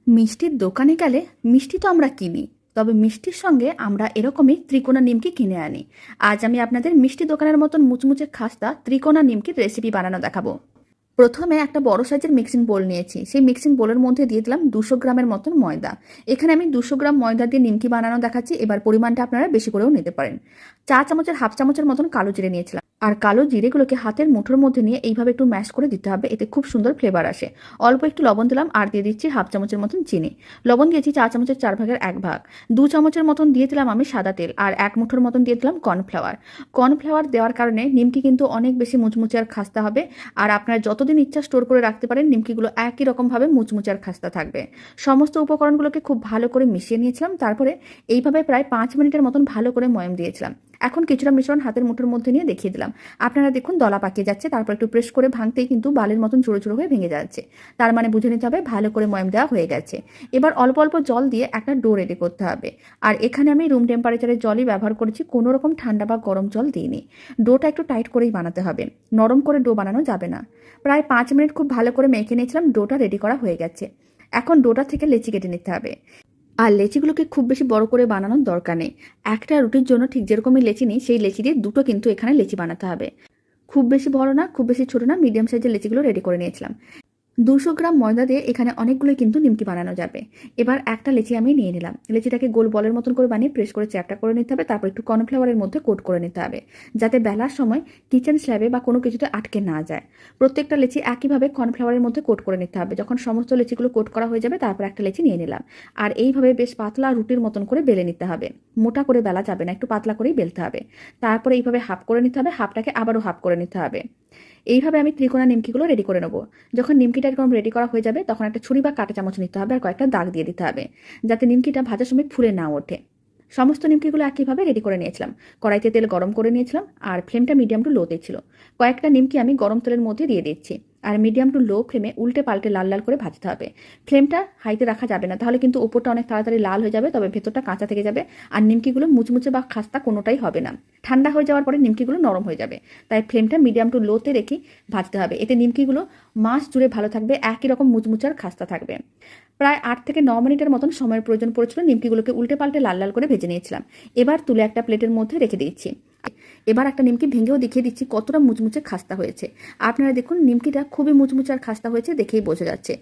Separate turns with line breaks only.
মিষ্টির দোকানে গেলে মিষ্টি তো আমরা কিনি, তবে মিষ্টির সঙ্গে আমরা এরকমই ত্রিকোণা নিমকি কিনে আনি। আজ আমি আপনাদের মিষ্টি দোকানের মতন মুচমুচে খাস্তা ত্রিকোণা নিমকির রেসিপি বানানো দেখাবো। প্রথমে একটা বড় সাইজের মিক্সিং বোল নিয়েছি। সেই মিক্সিং বোলের মধ্যে দিয়ে দিলাম 200 গ্রামের মতন ময়দা। এখানে আমি 200 গ্রাম ময়দা দিয়ে নিমকি বানানো দেখাচ্ছি। এবার পরিমাণটা আপনারা বেশি করেও নিতে পারেন। চা চামচের হাফ চামচের মতন কালো জিরে নিয়েছিলাম, আর কালো জিরেগুলোকে হাতের মুঠোর মধ্যে নিয়ে এইভাবে একটু ম্যাশ করে দিতে হবে, এতে খুব সুন্দর ফ্লেভার আসে। অল্প একটু লবণ দিলাম, আর দিয়ে দিচ্ছি হাফ চামচের মতন চিনি। লবণ দিয়েছি চা চামচের 4/1 ভাগ। 2 চামচের মতন দিয়ে দিলাম আমি সাদা তেল, আর 1 মুঠোর মতন দিয়ে দিলাম কর্নফ্লাওয়ার। কর্নফ্লাওয়ার দেওয়ার কারণে নিমকি কিন্তু অনেক বেশি মুচমুচে আর খাস্তা হবে। আর আপনারা যতদিন ইচ্ছা স্টোর করে রাখতে পারেন, নিমকিগুলো একই রকমভাবে মুচমুচে আর খাস্তা থাকবে। সমস্ত উপকরণগুলোকে খুব ভালো করে মিশিয়ে নিয়েছিলাম। তারপরে এইভাবে প্রায় 5 মিনিটের মতন ভালো করে ময়াম দিয়েছিলাম। এখন কিছুটা মিশ্রণ হাতের মুঠোর মধ্যে নিয়ে দেখিয়ে দিলাম। আপনারা দেখুন দলা পাকিয়ে যাচ্ছে, তারপর একটু প্রেস করে ভাঙতেই কিন্তু বালের মতন চুড়ো চুড়ো হয়ে ভেঙে যাচ্ছে। তার মানে বুঝে নিতে হবে ভালো করে ময়াম দেওয়া হয়ে গেছে। এবার অল্প অল্প জল দিয়ে একটা ডো রেডি করতে হবে। আর এখানে আমি রুম টেম্পারেচারের জলই ব্যবহার করেছি, কোনো রকম ঠান্ডা বা গরম জল দিইনি। ডোটা একটু টাইট করেই বানাতে হবে, নরম করে ডো বানানো যাবে না। প্রায় 5 মিনিট খুব ভালো করে মেখে নিয়েছিলাম। ডোটা রেডি করা হয়ে গেছে। এখন ডোটা থেকে লেচি কেটে নিতে হবে। আর লেচিগুলোকে খুব বেশি বড় করে বানানোর দরকার নেই। একটা রুটির জন্য ঠিক যেরকমই লেচি নিই, সেই লেচি দিয়ে দুটো কিন্তু এখানে লেচি বানাতে হবে। খুব বেশি বড় না, খুব বেশি ছোট না, মিডিয়াম সাইজের লেচিগুলো রেডি করে নিয়েছিলাম। 200 গ্রাম ময়দা দিয়ে এখানে অনেকগুলোই কিন্তু নিমকি বানানো যাবে। এবার একটা লেচি আমি নিয়ে নিলাম। লেচিটাকে গোল বলের মতন করে বানিয়ে প্রেস করে চ্যাপটা করে নিতে হবে। তারপর একটু কর্নফ্লাওয়ারের মধ্যে কোট করে নিতে হবে, যাতে বেলার সময় কিচেন স্ল্যাবে বা কোনো কিছুতে আটকে না যায়। প্রত্যেকটা লেচি একইভাবে কর্নফ্লাওয়ারের মধ্যে কোট করে নিতে হবে। যখন সমস্ত লেচিগুলো কোট করা হয়ে যাবে, তারপর একটা লেচি নিয়ে নিলাম। আর এইভাবে বেশ পাতলা রুটির মতন করে বেলে নিতে হবে। মোটা করে বেলা যাবে না, একটু পাতলা করেই বেলতে হবে। তারপরে এইভাবে হাফ করে নিতে হবে, হাফটাকে আবারও হাফ করে নিতে হবে। এইভাবে আমি ত্রিকোণা নিমকিগুলো রেডি করে নেবো। যখন নিমকিটা এরকম রেডি করা হয়ে যাবে, তখন একটা ছুরি বা কাঁটা চামচ নিতে হবে, আর কয়েকটা দাগ দিয়ে দিতে হবে, যাতে নিমকিটা ভাজার সময় ফুলে না ওঠে। সমস্ত নিমকিগুলো একইভাবে রেডি করে নিয়েছিলাম। কড়াইতে তেল গরম করে নিয়েছিলাম, আর ফ্লেমটা মিডিয়াম টু লোতে ছিল। কয়েকটা নিমকি আমি গরম তেলের মধ্যে দিয়ে দিচ্ছি, আর মিডিয়াম টু লো ফ্লেমে উল্টে পাল্টে লাল লাল করে ভাজতে হবে। ফ্লেমটা হাইতে রাখা যাবে না, তাহলে কিন্তু ওপরটা অনেক তাড়াতাড়ি লাল হয়ে যাবে, তবে ভেতরটা কাঁচা থেকে যাবে। আর নিমকিগুলো মুচমুচে বা খাস্তা কোনোটাই হবে না। ঠান্ডা হয়ে যাওয়ার পরে নিমকিগুলো নরম হয়ে যাবে। তাই ফ্লেমটা মিডিয়াম টু লোতে রেখে ভাজতে হবে। এতে নিমকিগুলো মাস জুড়ে ভালো থাকবে, একই রকম মুচমুচে আর খাস্তা থাকবে। প্রায় 8 থেকে 9 মিনিটের মতন সময়ের প্রয়োজন পড়েছিল। নিমকিগুলোকে উল্টে পাল্টে লাল লাল করে ভেজে নিয়েছিলাম। এবার তুলে একটা প্লেটের মধ্যে রেখে দিয়েছি। এবার একটা নিমকি ভেঙেও দেখিয়ে দিচ্ছি কতটা মুচমুচে খাস্তা হয়েছে। আপনারা দেখুন নিমকিটা খুবই মুচমুচে আর খাস্তা হয়েছে, দেখেই বোঝা যাচ্ছে।